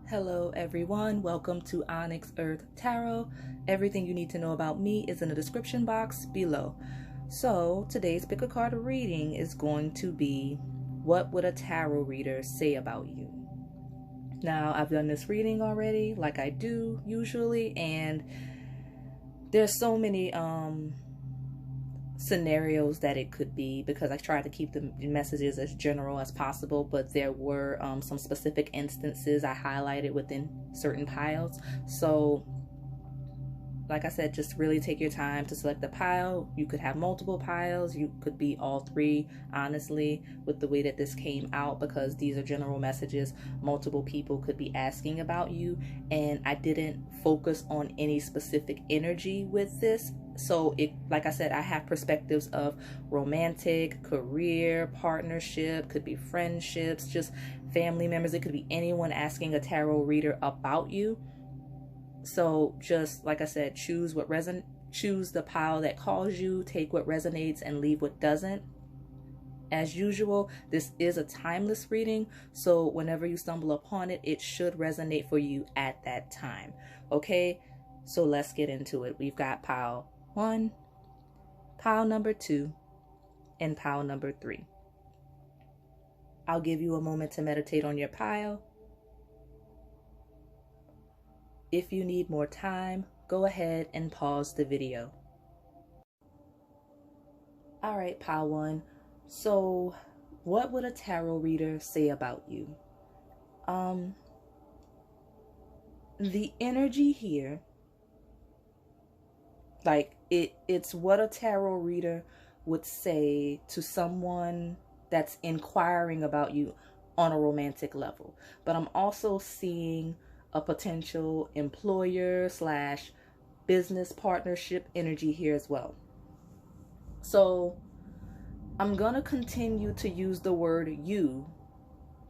Hello everyone, welcome to Onyx Earth Tarot. Everything you need to know about me is in the description box below. So today's pick a card reading is going to be, what would a tarot reader say about you? Now, I've done this reading already, like I do usually, and there's so many scenarios that it could be, because I try to keep the messages as general as possible, but there were some specific instances I highlighted within certain piles. So like I said, just really take your time to select the pile. You could have multiple piles, you could be all three, honestly, with the way that this came out, because these are general messages multiple people could be asking about you, and I didn't focus on any specific energy with this. So it, like I said, I have perspectives of romantic, career, partnership, could be friendships, just family members. It could be anyone asking a tarot reader about you. So just like I said, choose the pile that calls you, take what resonates and leave what doesn't. As usual, this is a timeless reading, so whenever you stumble upon it, it should resonate for you at that time. Okay, so let's get into it. We've got pile 1, pile number 2, and pile number 3. I'll give you a moment to meditate on your pile. If you need more time, go ahead and pause the video. All right, pile 1. So what would a tarot reader say about you? The energy here, like it's what a tarot reader would say to someone that's inquiring about you on a romantic level. But I'm also seeing a potential employer / business partnership energy here as well. So I'm gonna continue to use the word you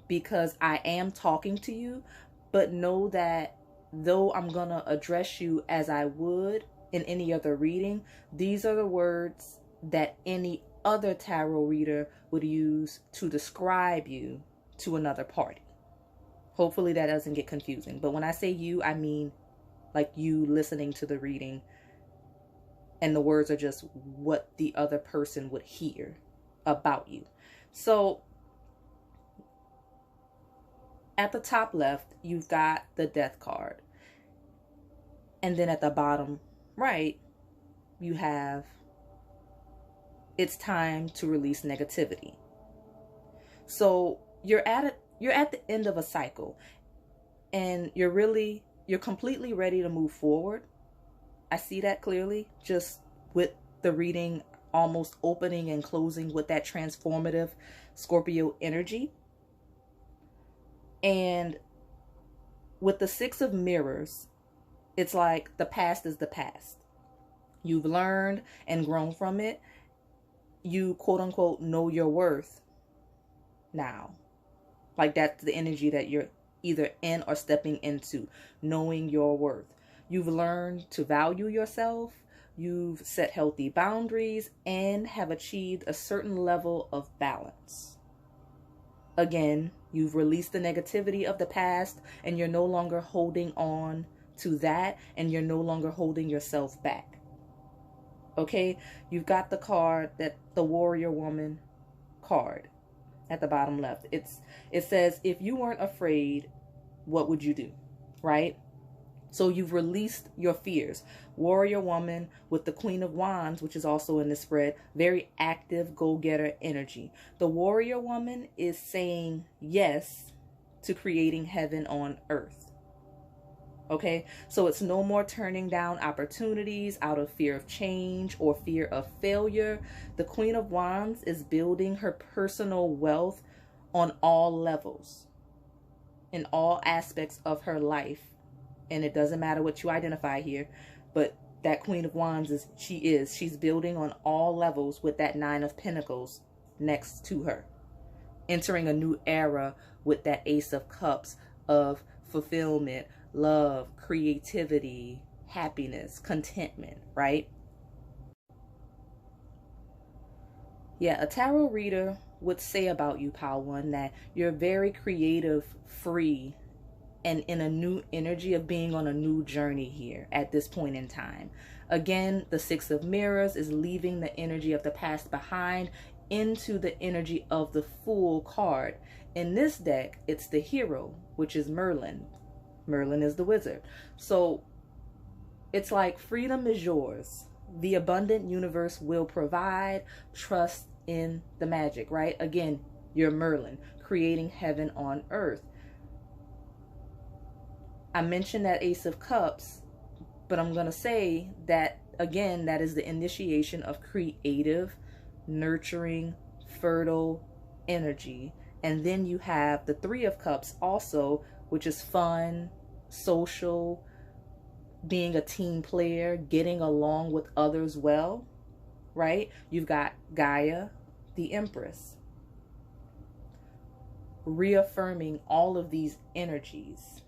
because I am talking to you, but know that though I'm gonna address you as I would in any other reading, these are the words that any other tarot reader would use to describe you to another party. Hopefully that doesn't get confusing. But when I say you, I mean like you listening to the reading, and the words are just what the other person would hear about you. So at the top left, you've got the Death card. And then at the bottom right, you have, it's time to release negativity. So you're at the end of a cycle, and you're completely ready to move forward. I see that clearly, just with the reading almost opening and closing with that transformative Scorpio energy. And with the 6 of Mirrors, it's like the past is the past. You've learned and grown from it. You quote unquote know your worth now. Like that's the energy that you're either in or stepping into, knowing your worth. You've learned to value yourself. You've set healthy boundaries and have achieved a certain level of balance. Again, you've released the negativity of the past, and you're no longer holding on to that, and you're no longer holding yourself back. Okay, you've got the card, that the Warrior Woman card. At the bottom left, it says, if you weren't afraid, what would you do? Right? So you've released your fears. Warrior Woman with the Queen of Wands, which is also in the spread, very active go-getter energy. The Warrior Woman is saying yes to creating heaven on earth. Okay, so it's no more turning down opportunities out of fear of change or fear of failure. The Queen of Wands is building her personal wealth on all levels, in all aspects of her life. And it doesn't matter what you identify here, but that Queen of Wands she's building on all levels with that 9 of Pentacles next to her, entering a new era with that Ace of Cups of fulfillment, love, creativity, happiness, contentment, right? Yeah, a tarot reader would say about you, pile 1, that you're very creative, free, and in a new energy of being on a new journey here at this point in time. Again, the Six of Mirrors is leaving the energy of the past behind into the energy of the Fool card. In this deck, it's the Hero, which is Merlin. Merlin is the wizard. So it's like freedom is yours. The abundant universe will provide. Trust in the magic, right? Again, you're Merlin, creating heaven on earth. I mentioned that Ace of Cups, but I'm going to say that, again, that is the initiation of creative, nurturing, fertile energy. And then you have the Three of Cups also, which is fun, social, being a team player, getting along with others well, right? You've got Gaia, the Empress, reaffirming all of these energies.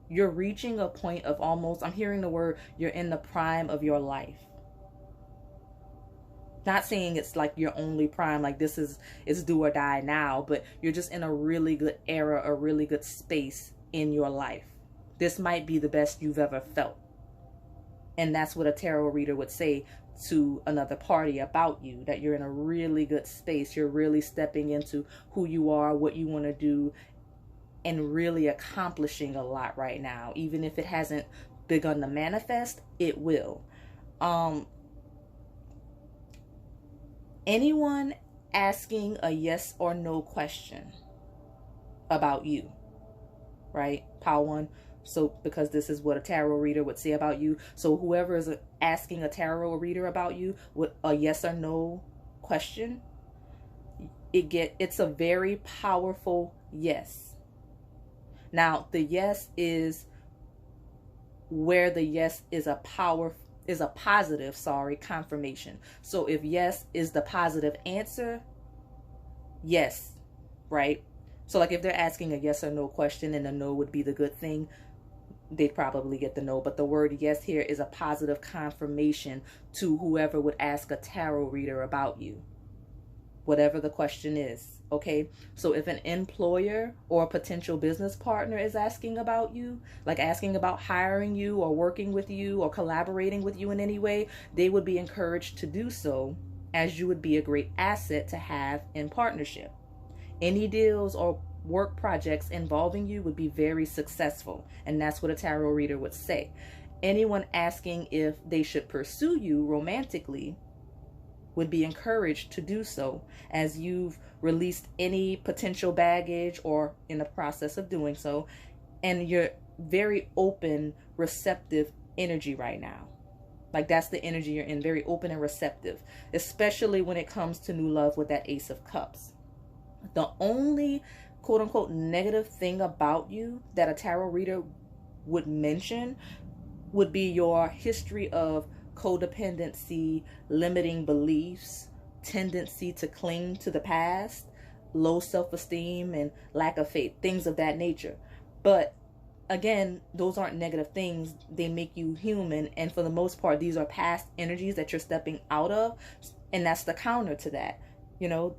You're reaching a point of almost, I'm hearing the word, you're in the prime of your life. Not saying it's like your only prime, like this is do or die now, but you're just in a really good era, a really good space in your life. This might be the best you've ever felt. And that's what a tarot reader would say to another party about you, that you're in a really good space. You're really stepping into who you are, what you want to do, and really accomplishing a lot right now. Even if it hasn't begun to manifest, it will. Anyone asking a yes or no question about you, right? Pile 1. So because this is what a tarot reader would say about you. So whoever is asking a tarot reader about you with a yes or no question, it's a very powerful yes. Now, the yes is where the yes is a positive confirmation. So if yes is the positive answer, yes, right? So like if they're asking a yes or no question and a no would be the good thing, they'd probably get the no. But the word yes here is a positive confirmation to whoever would ask a tarot reader about you, whatever the question is. Okay, so if an employer or a potential business partner is asking about you, like asking about hiring you or working with you or collaborating with you in any way, they would be encouraged to do so, as you would be a great asset to have in partnership. Any deals or work projects involving you would be very successful, and that's what a tarot reader would say. Anyone asking if they should pursue you romantically would be encouraged to do so, as you've released any potential baggage or in the process of doing so, and you're very open, receptive energy right now. Like that's the energy you're in, very open and receptive, especially when it comes to new love with that Ace of Cups. The only quote unquote negative thing about you that a tarot reader would mention would be your history of codependency, limiting beliefs, tendency to cling to the past, low self-esteem, and lack of faith, things of that nature. But again, those aren't negative things. They make you human, and for the most part, these are past energies that you're stepping out of, and that's the counter to that. You know,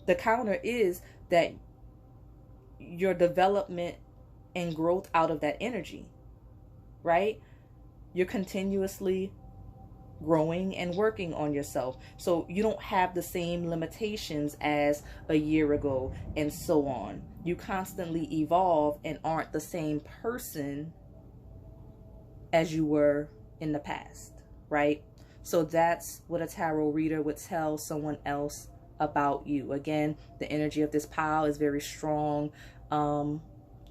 the counter is that your development and growth out of that energy, right? You're continuously growing and working on yourself. So you don't have the same limitations as a year ago and so on. You constantly evolve and aren't the same person as you were in the past, right? So that's what a tarot reader would tell someone else about you. Again, the energy of this pile is very strong.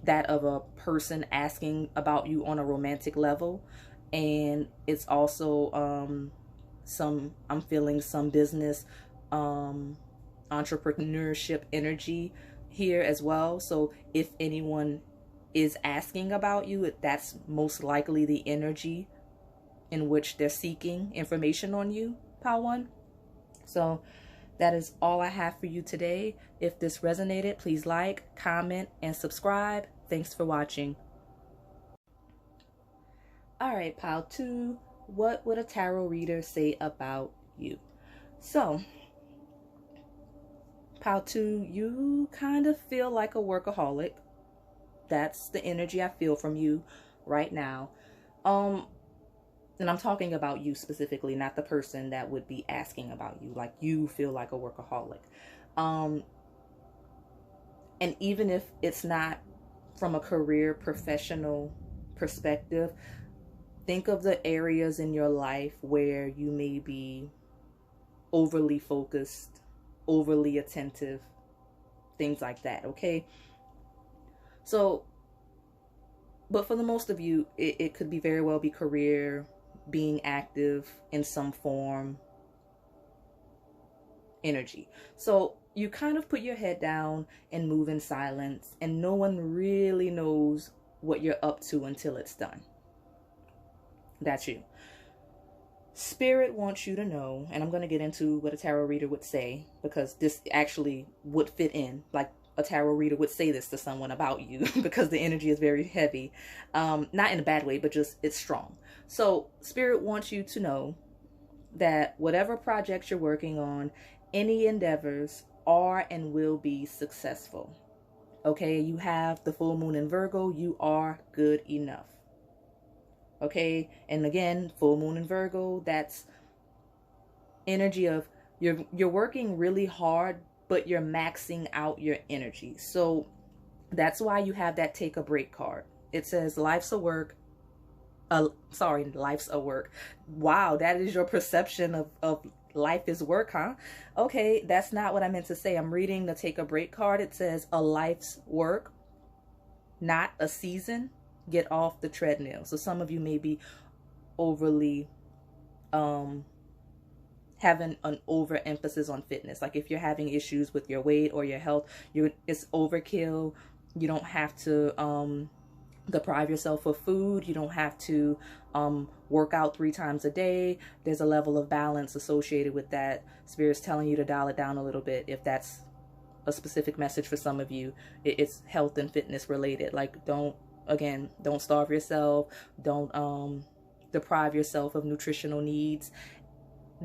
That of a person asking about you on a romantic level. And it's also I'm feeling some business entrepreneurship energy here as well. So if anyone is asking about you, that's most likely the energy in which they're seeking information on you, Pile 1. So that is all I have for you today. If this resonated, please like, comment, and subscribe. Thanks for watching. All right, Pile 2, what would a tarot reader say about you? So, Pile 2, you kind of feel like a workaholic. That's the energy I feel from you right now. And I'm talking about you specifically, not the person that would be asking about you. Like, you feel like a workaholic. And even if it's not from a career professional perspective, think of the areas in your life where you may be overly focused, overly attentive, things like that, okay? So, but for the most of you, it could be very well be career, being active in some form, energy. So you kind of put your head down and move in silence, and no one really knows what you're up to until it's done. That's you. Spirit wants you to know, and I'm going to get into what a tarot reader would say, because this actually would fit in. Like, a tarot reader would say this to someone about you because the energy is very heavy. Not in a bad way, but just it's strong. So Spirit wants you to know that whatever projects you're working on, any endeavors are and will be successful. Okay, you have the full moon in Virgo, you are good enough. Okay, and again, full moon in Virgo, that's energy of you're working really hard, but you're maxing out your energy. So that's why you have that take a break card. It says life's a work. Life's a work. Wow, that is your perception of life is work, huh? Okay, that's not what I meant to say. I'm reading the take a break card. It says a life's work, not a season. Get off the treadmill. So some of you may be overly having an overemphasis on fitness. Like, if you're having issues with your weight or your health, it's overkill. You don't have to deprive yourself of food. You don't have to work out 3 times a day. There's a level of balance associated with that. Spirit's telling you to dial it down a little bit if that's a specific message for some of you. It's health and fitness related. Like, don't starve yourself. Don't deprive yourself of nutritional needs.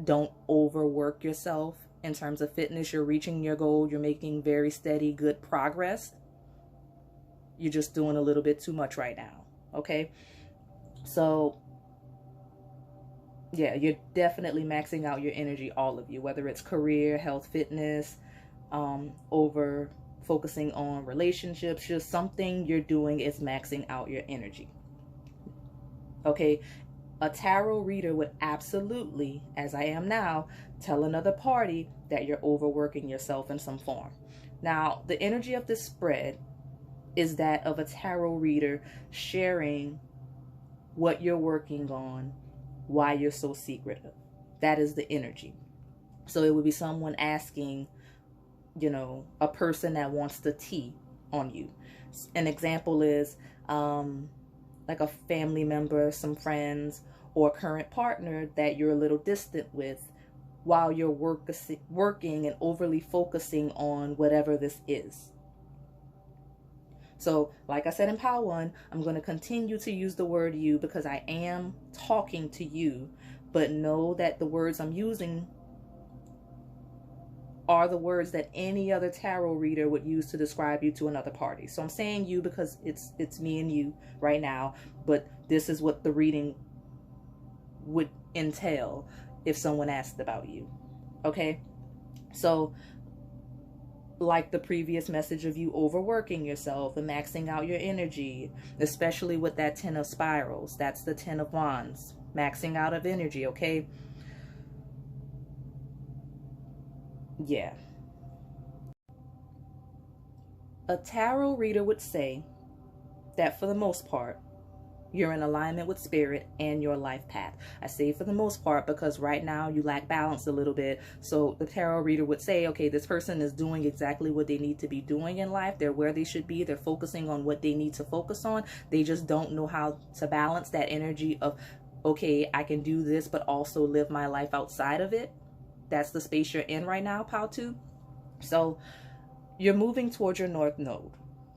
Don't overwork yourself in terms of fitness. You're reaching your goal. You're making very steady, good progress. You're just doing a little bit too much right now. Okay. So yeah, you're definitely maxing out your energy, all of you, whether it's career, health, fitness, over focusing on relationships, just something you're doing is maxing out your energy. Okay. A tarot reader would absolutely, as I am now, tell another party that you're overworking yourself in some form. Now, the energy of this spread is that of a tarot reader sharing what you're working on, why you're so secretive. That is the energy. So it would be someone asking, a person that wants the tea on you. An example is like a family member, some friends, or a current partner that you're a little distant with while you're working and overly focusing on whatever this is. So, like I said in Power 1, I'm going to continue to use the word you because I am talking to you, but know that the words I'm using are the words that any other tarot reader would use to describe you to another party. So I'm saying you because it's me and you right now, but this is what the reading would entail if someone asked about you. Okay? So, like the previous message of you overworking yourself and maxing out your energy, especially with that 10 of spirals. That's the 10 of wands. Maxing out of energy, okay? Yeah. A tarot reader would say that for the most part, you're in alignment with spirit and your life path. I say for the most part because right now you lack balance a little bit. So the tarot reader would say, okay, this person is doing exactly what they need to be doing in life. They're where they should be. They're focusing on what they need to focus on. They just don't know how to balance that energy of, okay, I can do this, but also live my life outside of it. That's the space you're in right now, Pal 2. So you're moving towards your North Node.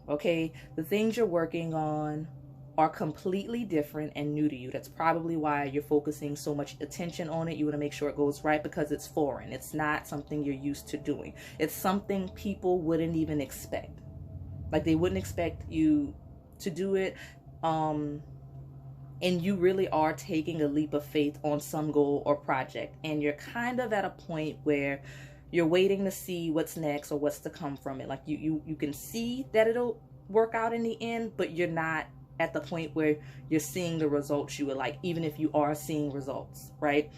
Okay, the things you're working on are completely different and new to you. That's probably why you're focusing so much attention on it. You want to make sure it goes right because it's foreign. It's not something you're used to doing. It's something people wouldn't even expect. Like, they wouldn't expect you to do it. And you really are taking a leap of faith on some goal or project, and you're kind of at a point where you're waiting to see what's next or what's to come from it. Like you can see that it'll work out in the end, but you're not at the point where you're seeing the results you would like, even if you are seeing results, right?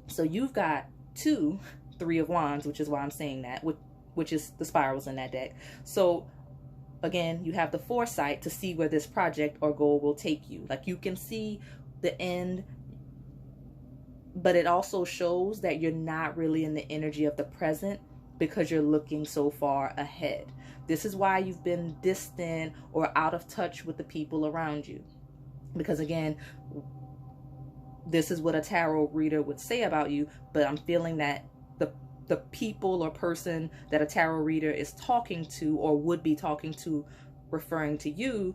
So you've got 2 3 of Wands, which is why I'm saying that, which is the spirals in that deck. So again, you have the foresight to see where this project or goal will take you. Like you can see the end, but it also shows that you're not really in the energy of the present because you're looking so far ahead. This is why you've been distant or out of touch with the people around you. Because again, this is what a tarot reader would say about you, but I'm feeling that the people or person that a tarot reader is talking to or would be talking to, referring to you,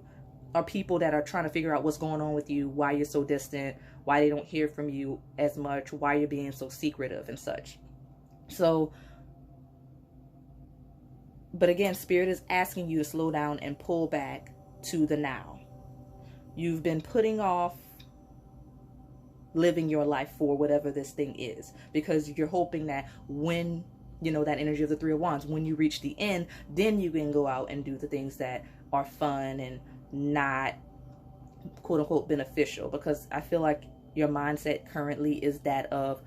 are people that are trying to figure out what's going on with you, why you're so distant, why they don't hear from you as much, why you're being so secretive and such. So, but again, Spirit is asking you to slow down and pull back to the now. You've been putting off living your life for whatever this thing is, because you're hoping that when, you know, that energy of the 3 of Wands, when you reach the end, then you can go out and do the things that are fun and not quote unquote beneficial. Because I feel like your mindset currently is that of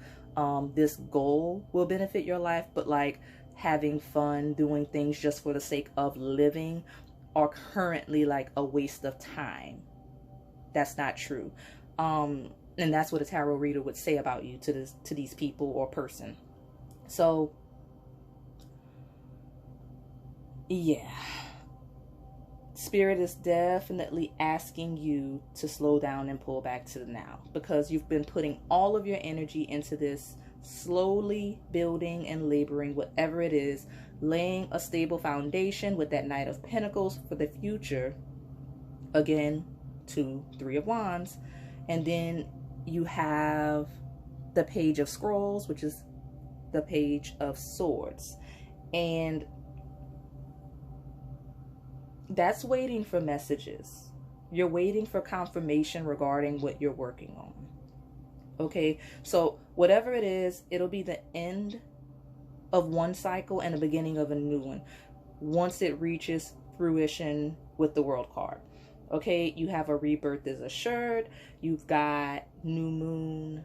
this goal will benefit your life, but like having fun, doing things just for the sake of living are currently like a waste of time. That's not true. And that's what a tarot reader would say about you to these people or person. So, yeah. Spirit is definitely asking you to slow down and pull back to the now, because you've been putting all of your energy into this, slowly building and laboring, whatever it is, laying a stable foundation with that Knight of Pentacles for the future. Again, 2 3 of Wands. And then you have the Page of Scrolls, which is the Page of Swords. And that's waiting for messages. You're waiting for confirmation regarding what you're working on. Okay, so whatever it is, it'll be the end of one cycle and the beginning of a new one once it reaches fruition with the World card. Okay, you have a rebirth is assured. You've got new moon.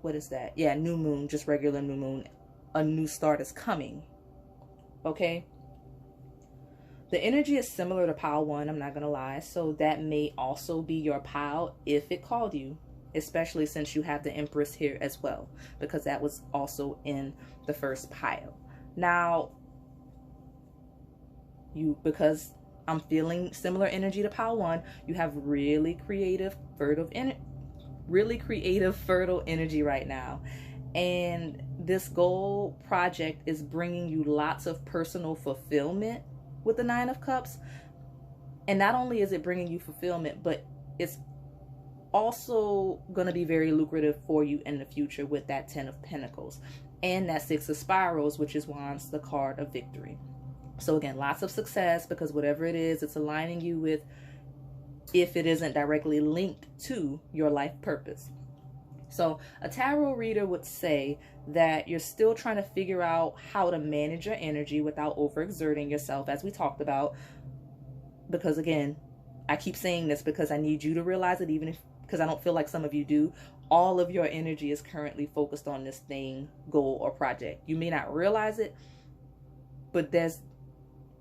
What is that? Yeah, new moon, just regular new moon. A new start is coming. Okay. The energy is similar to pile 1, I'm not going to lie. So that may also be your pile if it called you, especially since you have the Empress here as well, because that was also in the first pile. Now, because I'm feeling similar energy to pile 1, you have really creative, fertile energy right now. And this goal project is bringing you lots of personal fulfillment with the 9 of Cups. And not only is it bringing you fulfillment, but it's also going to be very lucrative for you in the future with that 10 of Pentacles and that 6 of Spirals, which is Wands, the card of victory. So again, lots of success, because whatever it is, it's aligning you with, if it isn't directly linked to your life purpose. So a tarot reader would say that you're still trying to figure out how to manage your energy without overexerting yourself, as we talked about. Because again, I keep saying this because I need you to realize it, even if, because I don't feel like some of you do, all of your energy is currently focused on this thing, goal, or project. You may not realize it, but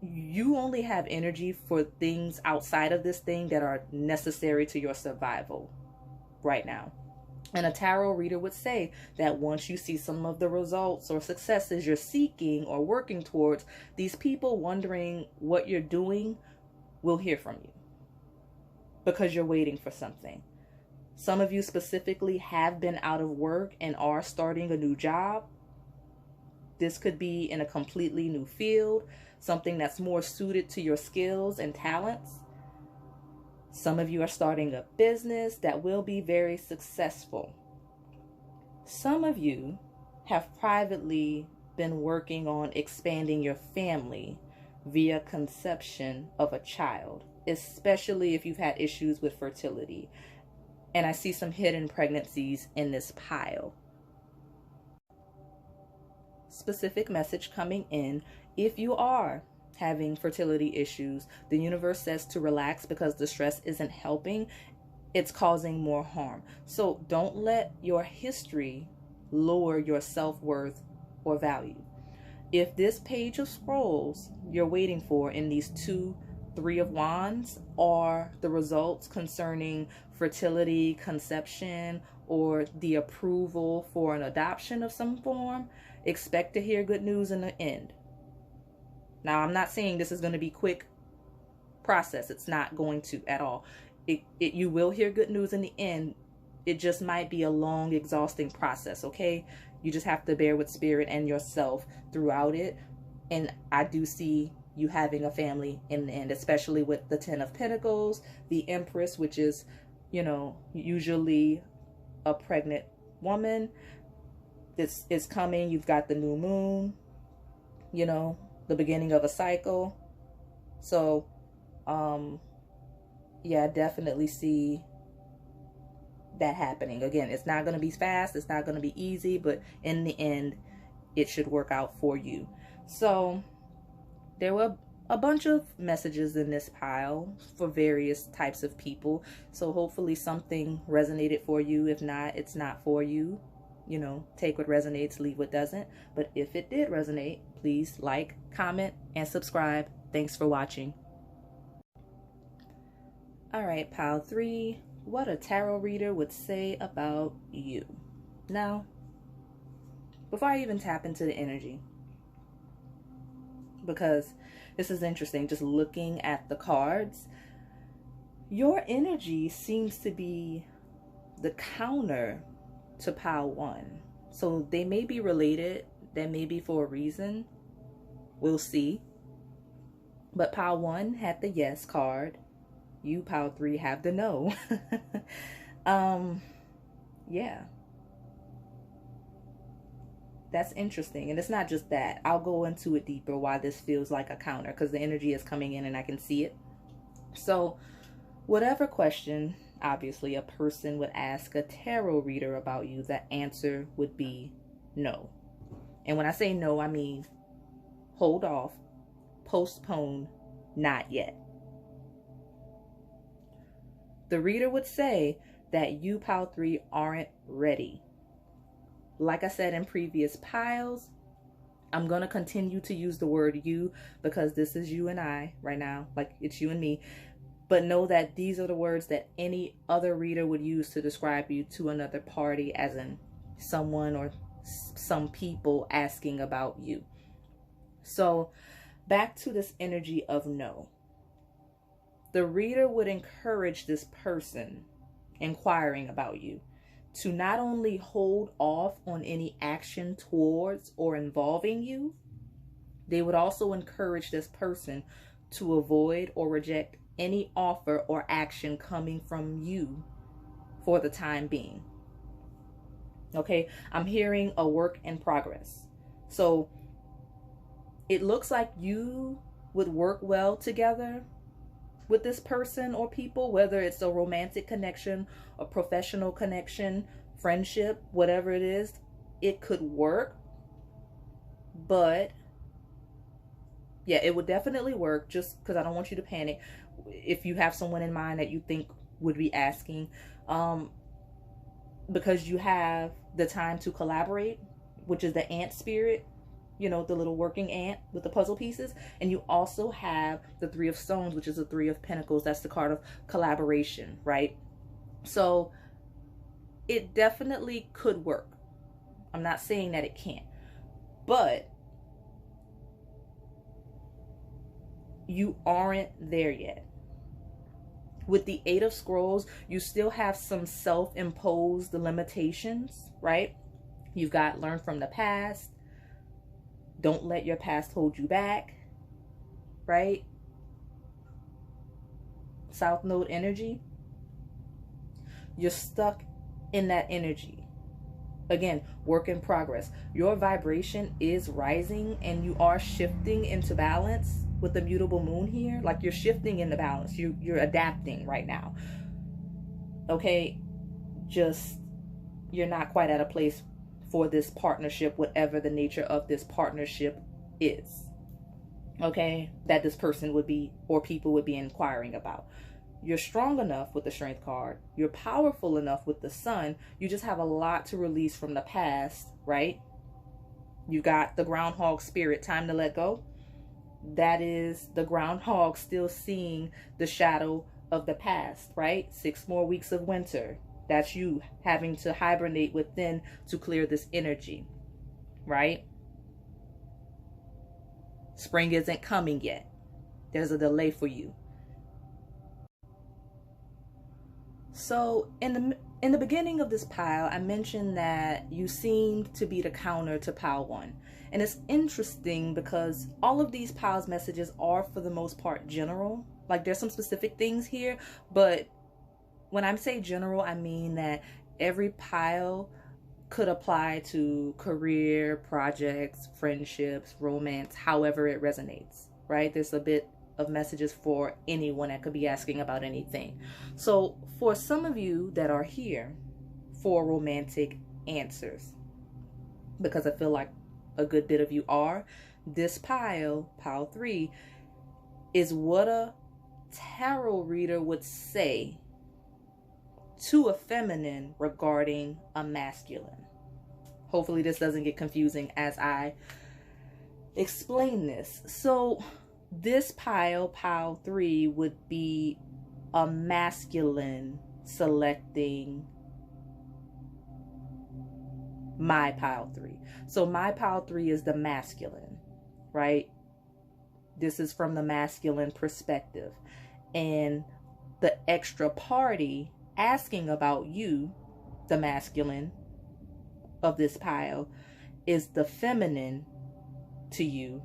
you only have energy for things outside of this thing that are necessary to your survival right now. And a tarot reader would say that once you see some of the results or successes you're seeking or working towards, these people wondering what you're doing will hear from you, because you're waiting for something. Some of you specifically have been out of work and are starting a new job. This could be in a completely new field, something that's more suited to your skills and talents. Some of you are starting a business that will be very successful. Some of you have privately been working on expanding your family via conception of a child. especially if you've had issues with fertility. And I see some hidden pregnancies in this pile. Specific message coming in. If you are having fertility issues, the universe says to relax because the stress isn't helping. It's causing more harm. So don't let your history lower your self-worth or value. If this page of scrolls you're waiting for in these 3 of Wands are the results concerning fertility, conception, or the approval for an adoption of some form, expect to hear good news in the end. Now, I'm not saying this is going to be quick process. It's not going to at all. You will hear good news in the end. It just might be a long, exhausting process, okay? You just have to bear with spirit and yourself throughout it. And I do see you having a family in the end, especially with the 10 of Pentacles, the Empress, which is, you know, usually a pregnant woman. This is coming. You've got the new moon, you know, the beginning of a cycle. So, yeah, I definitely see that happening. Again, it's not going to be fast. It's not going to be easy, but in the end, it should work out for you. So there were a bunch of messages in this pile for various types of people. So hopefully something resonated for you. If not, it's not for you. You know, take what resonates, leave what doesn't. But if it did resonate, please like, comment, and subscribe. Thanks for watching. All right, pile 3. What a tarot reader would say about you. Now, before I even tap into the energy, because this is interesting, just looking at the cards, your energy seems to be the counter to pile 1. So they may be related. That may be for a reason. We'll see. But pile 1 had the yes card. You, pile 3, have the no. Yeah. That's interesting. And it's not just that. I'll go into it deeper why this feels like a counter, because the energy is coming in and I can see it. So whatever question, obviously, a person would ask a tarot reader about you, the answer would be no. And when I say no, I mean hold off, postpone, not yet. The reader would say that you, pile 3, aren't ready. Like I said in previous piles, I'm going to continue to use the word you because this is you and I right now. Like, it's you and me. But know that these are the words that any other reader would use to describe you to another party, as in someone or some people asking about you. So back to this energy of no. The reader would encourage this person inquiring about you to not only hold off on any action towards or involving you, they would also encourage this person to avoid or reject any offer or action coming from you for the time being. Okay, I'm hearing a work in progress. So it looks like you would work well together with this person or people, whether it's a romantic connection, a professional connection, friendship, whatever it is, it could work. But yeah, it would definitely work, just because I don't want you to panic. If you have someone in mind that you think would be asking, because you have the time to collaborate, which is the ant spirit, you know, the little working ant with the puzzle pieces. And you also have the 3 of Stones, which is the 3 of Pentacles. That's the card of collaboration, right? So it definitely could work. I'm not saying that it can't, but you aren't there yet. With the 8 of Scrolls, you still have some self-imposed limitations, right? You've got learn from the past. Don't let your past hold you back, right? South Node energy. You're stuck in that energy. Again, work in progress. Your vibration is rising and you are shifting into balance. with the mutable moon here. Like you're shifting in the balance. You're adapting right now. Okay, just you're not quite at a place for this partnership, whatever the nature of this partnership is. Okay, that this person would be, or people would be inquiring about. You're strong enough with the Strength card. You're powerful enough with the Sun. You just have a lot to release from the past, right? You got the groundhog spirit, time to let go. That is the groundhog still seeing the shadow of the past, right? 6 more weeks of winter. That's you having to hibernate within to clear this energy, right? Spring isn't coming yet. There's a delay for you. So in the beginning of this pile, I mentioned that you seemed to be the counter to pile 1. And it's interesting because all of these piles messages are for the most part general. Like there's some specific things here, but when I say general, I mean that every pile could apply to career, projects, friendships, romance, however it resonates, right? There's a bit of messages for anyone that could be asking about anything. So for some of you that are here for romantic answers, because I feel like a good bit of you are, this pile 3, is what a tarot reader would say to a feminine regarding a masculine. Hopefully this doesn't get confusing as I explain this. So this pile 3, would be a masculine selecting my pile 3. So my pile 3 is the masculine, right? This is from the masculine perspective. And the extra party asking about you, the masculine of this pile, is the feminine to you.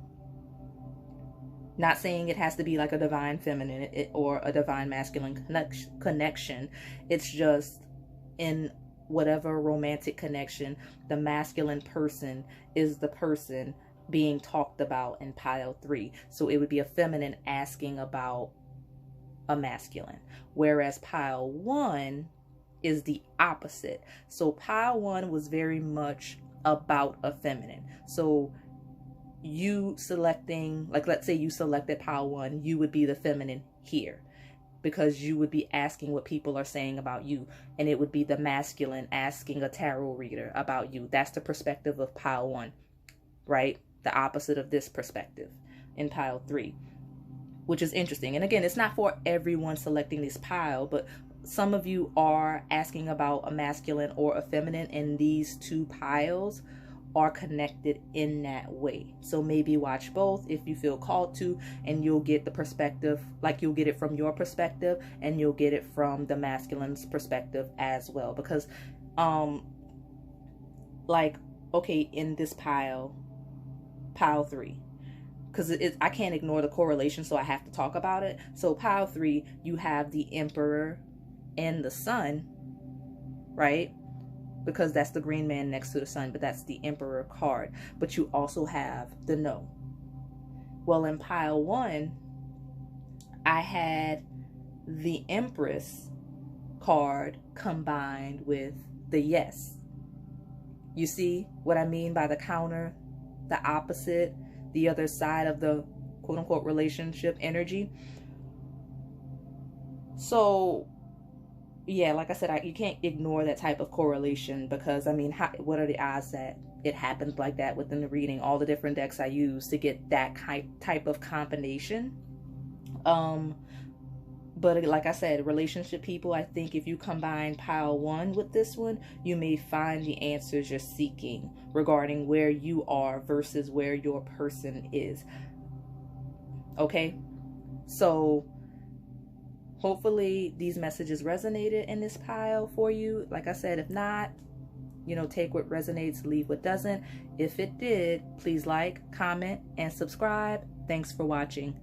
Not saying it has to be like a divine feminine or a divine masculine connection. It's just in whatever romantic connection, the masculine person is the person being talked about in pile 3. So it would be a feminine asking about a masculine, whereas pile 1 is the opposite. So pile 1 was very much about a feminine. So you selecting, like let's say you selected pile 1, you would be the feminine here, because you would be asking what people are saying about you, and it would be the masculine asking a tarot reader about you. That's the perspective of pile 1, right? The opposite of this perspective in pile 3, which is interesting. And again, it's not for everyone selecting this pile, but some of you are asking about a masculine or a feminine, and these 2 piles are connected in that way. So maybe watch both if you feel called to, and you'll get the perspective, like you'll get it from your perspective and you'll get it from the masculine's perspective as well. Because like, okay, in this pile 3, because I can't ignore the correlation, so I have to talk about it. So pile 3, you have the Emperor and the Sun, right? Because that's the green man next to the Sun, but that's the Emperor card. But you also have the No. Well, in pile 1, I had the Empress card combined with the Yes. You see what I mean by the counter, the opposite, the other side of the quote-unquote relationship energy? So yeah, like I said, you can't ignore that type of correlation, because I mean, what are the odds that it happens like that within the reading? All the different decks I use to get that type of combination. But like I said, relationship people, I think if you combine pile 1 with this one, you may find the answers you're seeking regarding where you are versus where your person is. Okay, so hopefully these messages resonated in this pile for you. Like I said, if not, you know, take what resonates, leave what doesn't. If it did, please like, comment, and subscribe. Thanks for watching.